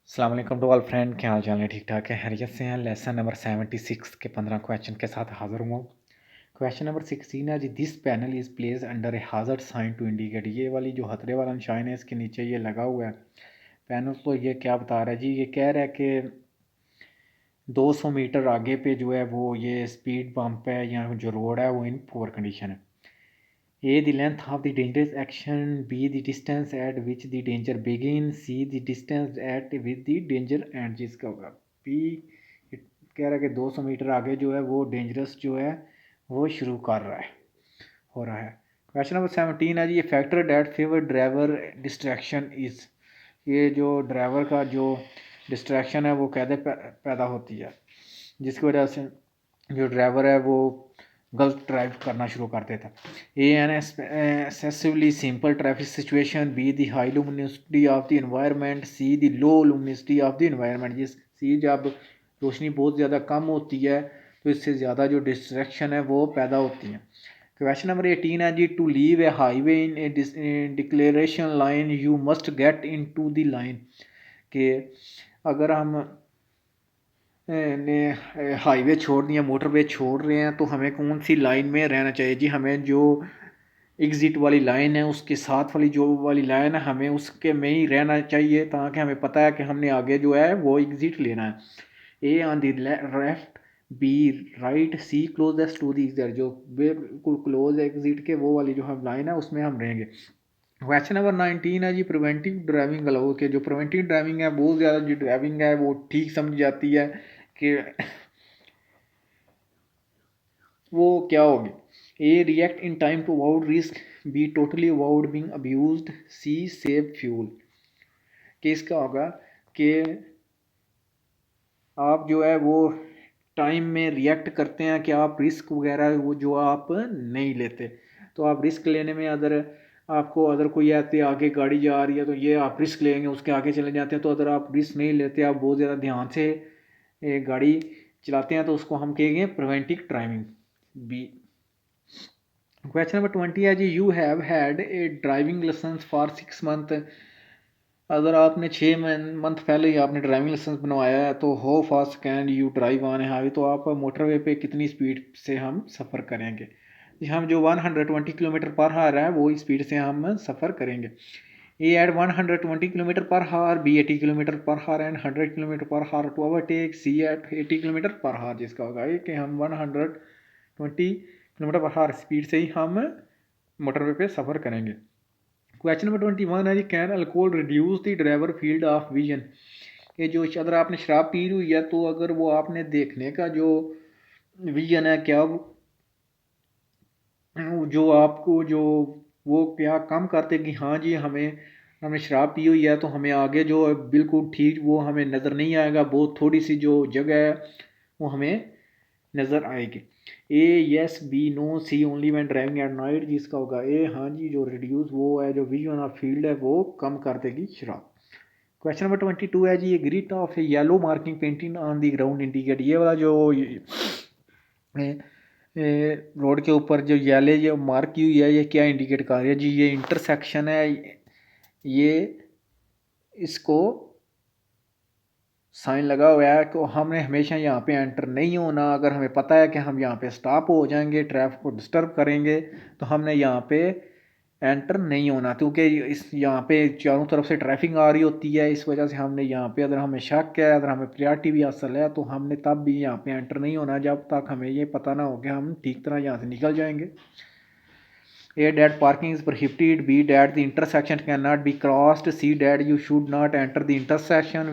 अस्सलाम वालेकुम to all friend, क्या हाल चाल है? ठीक ठाक है, खैरियत से हैं। लेसन नंबर 76 के 15 क्वेश्चन के साथ हाज़िर हुआ। क्वेश्चन नंबर 16 है जी, this panel is place under a hazard sign to indicate. ये वाली जो खतरे वाला निशान है इसके नीचे ये लगा हुआ है पैनल। तो ये क्या बता रहा है जी? ये कह रहा है कि 200 मीटर आगे पे जो है वो ये स्पीड बम्प है या जो रोड है वो इन पुअर कंडीशन है। A. The length of the dangerous action. B. The distance at which the danger begins. C. The distance at which the danger ends. जिसका होगा B कह रहा है कि 200 मीटर आगे जो है वो डेंजरस जो है वो शुरू कर रहा है हो रहा है। क्वेश्चन नंबर 17 है जी, ये factor that favour driver distraction is. ये जो ड्राइवर का जो डिस्ट्रैक्शन है वो कैसे पैदा होती है, जिसकी वजह से जो ड्राइवर है वो गलत ड्राइव करना शुरू कर देता है। A an excessively simple traffic situation. B the high luminosity of the environment. C the low luminosity of the environment. जिस सी जब रोशनी बहुत ज़्यादा कम होती है तो इससे ज़्यादा जो डिस्ट्रैक्शन है वो पैदा होती है। क्वेश्चन नंबर 18 है जी, to leave a highway in a declaration line you must get in to the line. के अगर हम ने हाईवे छोड़ दिया, मोटरवे छोड़ रहे हैं, तो हमें कौन सी लाइन में रहना चाहिए जी? हमें जो एग्ज़िट वाली लाइन है उसके साथ वाली जो वाली लाइन है हमें उसके में ही रहना चाहिए, ताकि हमें पता है कि हमने आगे जो है वो एग्ज़िट लेना है। A on the left, B right, C closest to the exit. जो बिल्कुल क्लोज एग्ज़िट के वो वाली जो हम लाइन है उसमें हम रहेंगे। क्वेश्चन नंबर 19 है जी, प्रिवेंटिव ड्राइविंग अलाउ के जो प्रिवेंटिव ड्राइविंग है बहुत ज़्यादा जो ड्राइविंग है वो ठीक समझी जाती है कि वो क्या होगी? A react in time to avoid risk. B totally avoid being abused. C save fuel. कि इसका होगा कि आप जो है वो टाइम में रिएक्ट करते हैं कि आप रिस्क वगैरह वो जो आप नहीं लेते। तो आप रिस्क लेने में अगर आपको अगर कोई ऐसे आगे गाड़ी जा रही है तो ये आप रिस्क लेंगे, उसके आगे चले जाते हैं। तो अगर आप रिस्क नहीं लेते, आप बहुत ज़्यादा ध्यान से गाड़ी चलाते हैं, तो उसको हम कहेंगे preventive driving. B question number 20 है जी, you have had a driving licence for 6 month. अगर आपने 6 मंथ पहले ही आपने ड्राइविंग लाइसेंस बनवाया है तो how fast can you drive on highway. तो आप मोटरवे पे कितनी स्पीड से हम सफ़र करेंगे जी? हम जो 120 किलोमीटर पर हावर है वो स्पीड से हम सफ़र करेंगे। ए eight 120 kilometre per hour, B 80 kilometre per hour and 100 kilometre per hour to overtake. C at 80 kilometre per hour. जिसका होगा कि हम 120 किलोमीटर पर हावर स्पीड से ही हम मोटरवे पे सफ़र करेंगे। क्वेश्चन नंबर 21 है जी, can alcohol reduce the driver field of vision. कि जो अगर आपने शराब पी हुई है तो अगर वो आपने देखने का जो विजन है क्या जो आपको जो वो क्या कम करते कि हाँ जी हमें हमने शराब पी हुई है तो हमें आगे जो बिल्कुल ठीक वो हमें नज़र नहीं आएगा, बहुत थोड़ी सी जो जगह है वो हमें नज़र आएगी। A yes, B no, C only when driving at night. जिसका होगा ए हाँ जी, जो रिड्यूस वो है जो विजन ऑफ फील्ड है वो कम कर देगी शराब। क्वेश्चन नंबर 22 है जी, ये grid of a yellow marking painting on the ground indicate. ये वाला जो रोड के ऊपर जो येलो जो मार्क की हुई है ये क्या इंडिकेट कर रही है जी? ये इंटरसेक्शन है। ये इसको साइन लगा हुआ है कि हमने हमेशा यहाँ पे एंटर नहीं होना। अगर हमें पता है कि हम यहाँ पे स्टॉप हो जाएंगे, ट्रैफिक को डिस्टर्ब करेंगे, तो हमने यहाँ पे एंटर नहीं होना, क्योंकि इस यहाँ पे चारों तरफ से ट्रैफिक आ रही होती है। इस वजह से हमने यहाँ पे अगर हमें शक है, अगर हमें प्रायोरिटी भी हासिल है, तो हमने तब भी यहाँ पे एंटर नहीं होना जब तक हमें ये पता ना हो कि हम ठीक तरह यहाँ से निकल जाएंगे। A, that parking is prohibited. B, that the intersection cannot be crossed. C, that you should not enter the intersection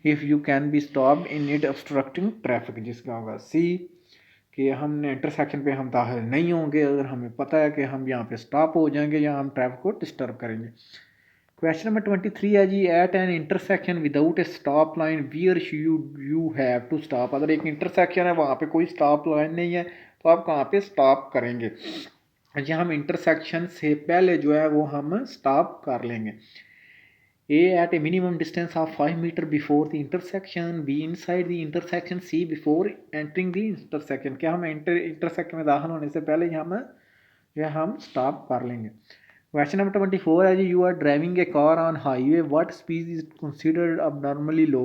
if you can be stopped in it obstructing traffic। जिसका होगा C, कि हमने इंटरसेक्शन पे हम दाखिल नहीं होंगे अगर हमें पता है कि हम यहाँ पे स्टॉप हो जाएंगे या हम ट्रैफिक को डिस्टर्ब करेंगे। क्वेश्चन नंबर 23 है जी, at an intersection without a stop line where you have to stop. अगर एक इंटरसेक्शन है वहाँ पे कोई स्टॉप लाइन नहीं है तो आप कहाँ पे स्टॉप करेंगे? जी हम इंटरसेक्शन से पहले जो है वो हम स्टॉप कर लेंगे। A at a minimum distance of 5 metre before the intersection. B inside the intersection. C before entering the intersection. क्या हम इंटरसेक्शन में दाखिल होने से पहले ही हम जो है हम स्टॉप कर लेंगे। क्वेश्चन नंबर 24 है जी, you are driving a car on highway, what speed is considered abnormally low.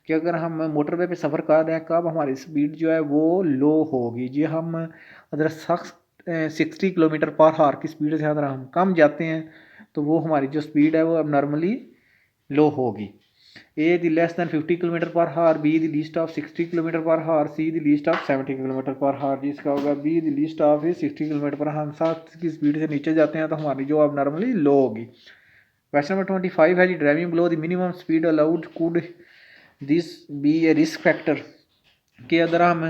कि अगर हम मोटरवे पे सफ़र कर रहे हैं कब हमारी स्पीड जो है वो लो होगी। जी हम अगर 60 किलोमीटर पर आवर की स्पीड से अगर हम कम जाते हैं तो वो हमारी जो स्पीड है वो अब नॉर्मली लो होगी। A the less than 50 kilometre पर हार, B the least of 60 kilometre पर हार, C the least of 70 kilometre पर हार। जिसका होगा B the least of 60 kilometre पर। हम 60 की स्पीड से नीचे जाते हैं तो हमारी जो अब नॉर्मली लो होगी। क्वेश्चन नंबर 25 है जी, driving below the minimum speed allowed could this be a risk factor. कि अगर हम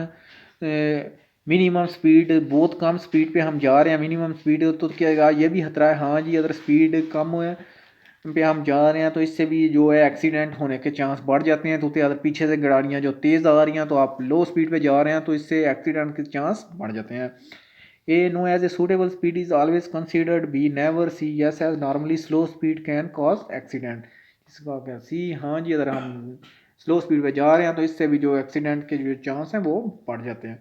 मिनिमम स्पीड बहुत कम स्पीड पे हम जा रहे हैं, मिनिमम स्पीड, तो क्या ये भी खतरा है। हाँ जी, अगर स्पीड कम है पे हम जा रहे हैं तो इससे भी जो है एक्सीडेंट होने के चांस बढ़ जाते हैं। तो अगर पीछे से गाड़ियाँ जो तेज़ आ रही हैं तो आप लो स्पीड पे जा रहे हैं तो इससे एक्सीडेंट के चांस बढ़ जाते हैं। A no as a suitable speed is always considered, B never, C yes as normally slow speed can cause accident. इसका क्या सी हाँ जी, अगर हम स्लो स्पीड पे जा रहे हैं तो इससे भी जो एक्सीडेंट के जो चांस हैं वो बढ़ जाते हैं।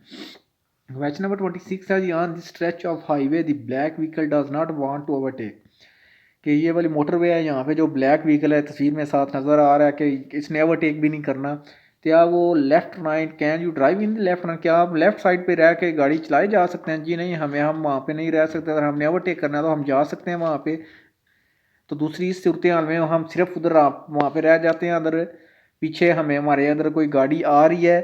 क्वेश्चन नंबर 26 है जी, on this stretch of highway the black vehicle does not want to overtake. कि ये वाली मोटरवे है, यहाँ पे जो ब्लैक व्हीकल है तस्वीर में साथ नज़र आ रहा है कि इसने ओवरटेक भी नहीं करना। क्या वो left right, can you drive in left right, क्या आप लेफ्ट साइड पे रह के गाड़ी चलाई जा सकते हैं। जी नहीं, हम वहाँ पे नहीं रह सकते। अगर हमने ओवरटेक करना है तो हम जा सकते हैं वहाँ पे। तो दूसरी सूरत हाल में हम सिर्फ उधर वहाँ पे रह जाते हैं। अगर पीछे हमें हमारे अंदर कोई गाड़ी आ रही है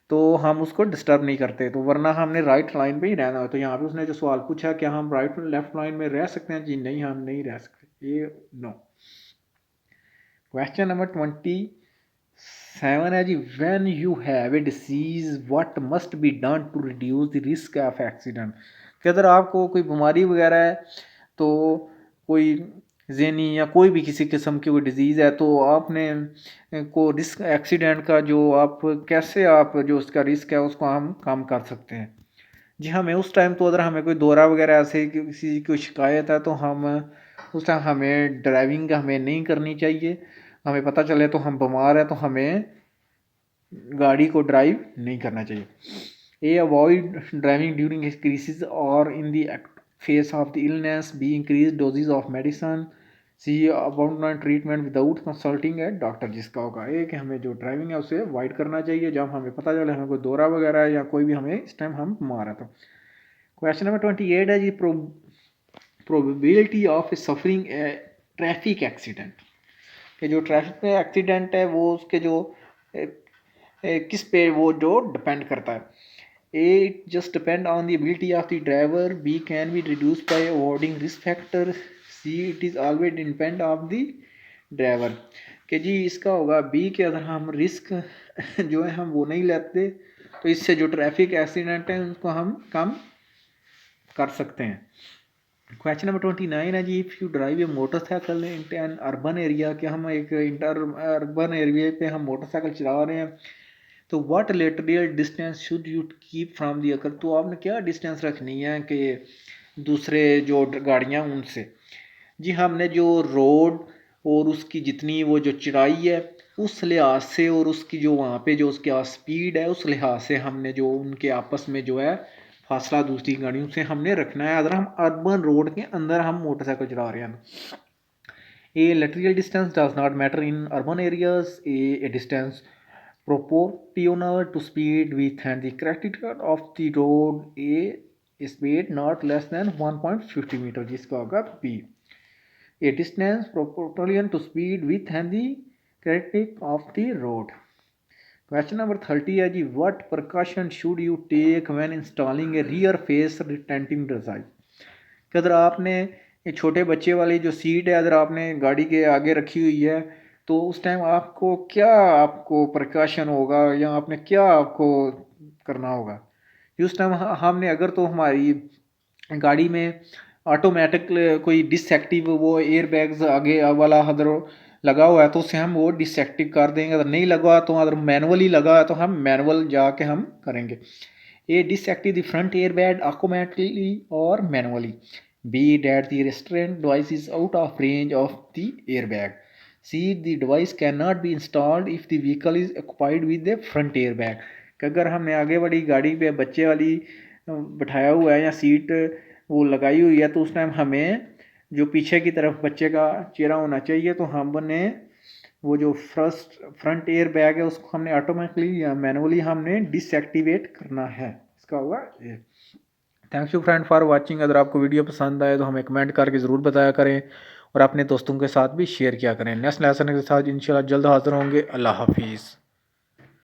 तो हम उसको डिस्टर्ब नहीं करते, तो वरना हमने राइट लाइन पे ही रहना है। तो यहाँ पे उसने जो सवाल पूछा क्या हम राइट लेफ्ट लाइन में रह सकते हैं, जी नहीं, हम नहीं रह सकते, ये नो। क्वेश्चन नंबर 27 है जी, when you have a disease what must be done to reduce the risk of accident. कि अगर आपको कोई बीमारी वगैरह है तो कोई ज़हनी या कोई भी किसी किस्म की कोई डिज़ीज़ है तो आपने को रिस्क एक्सीडेंट का जो आप कैसे आप जो उसका रिस्क है उसको हम कम कर सकते हैं। जी हमें उस टाइम तो अगर हमें कोई दौरा वगैरह ऐसे किसी की शिकायत है तो हम उस टाइम हमें ड्राइविंग हमें नहीं करनी चाहिए। हमें पता चले तो हम बीमार हैं तो हमें गाड़ी को ड्राइव नहीं करना चाहिए। A avoid driving during crisis or in the face of the illness, B increase doses of medicine, C abound treatment without consulting a doctor. जिसका होगा ए कि हमें जो ड्राइविंग है उसे अवॉइड करना चाहिए जब हमें पता चले हमें कोई दौरा वगैरह है या कोई भी हमें इस टाइम हम बीमार है तो। क्वेश्चन नंबर 28 है जी, probability of suffering a traffic accident. कि जो ट्रैफिक में एक्सीडेंट है वो उसके जो किस पे वो जो डिपेंड करता है। A it just depend on the ability of the driver, B can be reduce by avoiding risk factor, C it is always depend of the driver. कि जी इसका होगा बी के अगर हम रिस्क जो है हम वो नहीं लेते तो इससे जो ट्रैफिक एक्सीडेंट है उनको हम कम कर सकते हैं। क्वेश्चन नंबर 29 है जी, if you drive a motorcycle in an urban area. कि हम एक इंटर अर्बन एरिया पे हम मोटरसाइकिल चला रहे हैं तो what lateral distance should you keep from the occur. तो आपने क्या डिस्टेंस रखनी है कि दूसरे जो गाड़ियाँ उनसे। जी हमने जो रोड और उसकी जितनी वो जो चढ़ाई है उस लिहाज से और उसकी जो वहाँ पे जो उसकी स्पीड है उस लिहाज से हमने जो उनके आपस में जो है फासला दूसरी गाड़ियों से हमने रखना है अगर हम अर्बन रोड के अंदर हम मोटरसाइकिल चला रहे हैं। ए lateral distance does not matter in urban areas, a distance proportional to speed with and the character of the road, a speed not less than 1.50 meter। जिसका होगा B, a distance proportional to speed with and the character of the road। Question number 30 है जी, what precaution should you take when installing a rear face retaining device. कि अगर आपने ये छोटे बच्चे वाली जो सीट है अगर आपने गाड़ी के आगे रखी हुई है तो उस टाइम आपको क्या आपको प्रिकॉशन होगा या आपने क्या आपको करना होगा कि उस टाइम हमने अगर तो हमारी गाड़ी में ऑटोमेटिक कोई डिसएक्टिव वो एयर बैग्स आगे वाला अगर लगा हुआ है तो उसे हम वो डिसएक्टिव कर देंगे। अगर नहीं लगा तो अगर मैनुअली लगा है तो हम मैनुअल जाके हम करेंगे। A deactivate the front air bag automatically or manually, B that the restraint device is out of range of the airbag, C the device cannot be installed if the vehicle is occupied with the front airbag। कि अगर हमने आगे वाली गाड़ी पे बच्चे वाली बिठाया हुआ है या सीट वो लगाई हुई है तो उस टाइम हमें जो पीछे की तरफ बच्चे का चेहरा होना चाहिए, तो हमने वो जो फ्रंट एयर बैग है उसको हमने ऑटोमेटिकली या मैनुअली हमने डिसएक्टिवेट करना है। इसका हुआ ये। Thanks you friend for watching. अगर आपको वीडियो पसंद आए तो हमें कमेंट करके ज़रूर बताया करें और अपने दोस्तों के साथ भी शेयर किया करें। नेक्स्ट लेसन के साथ इंशाल्लाह जल्द हाज़िर होंगे। अल्लाह हाफिज़।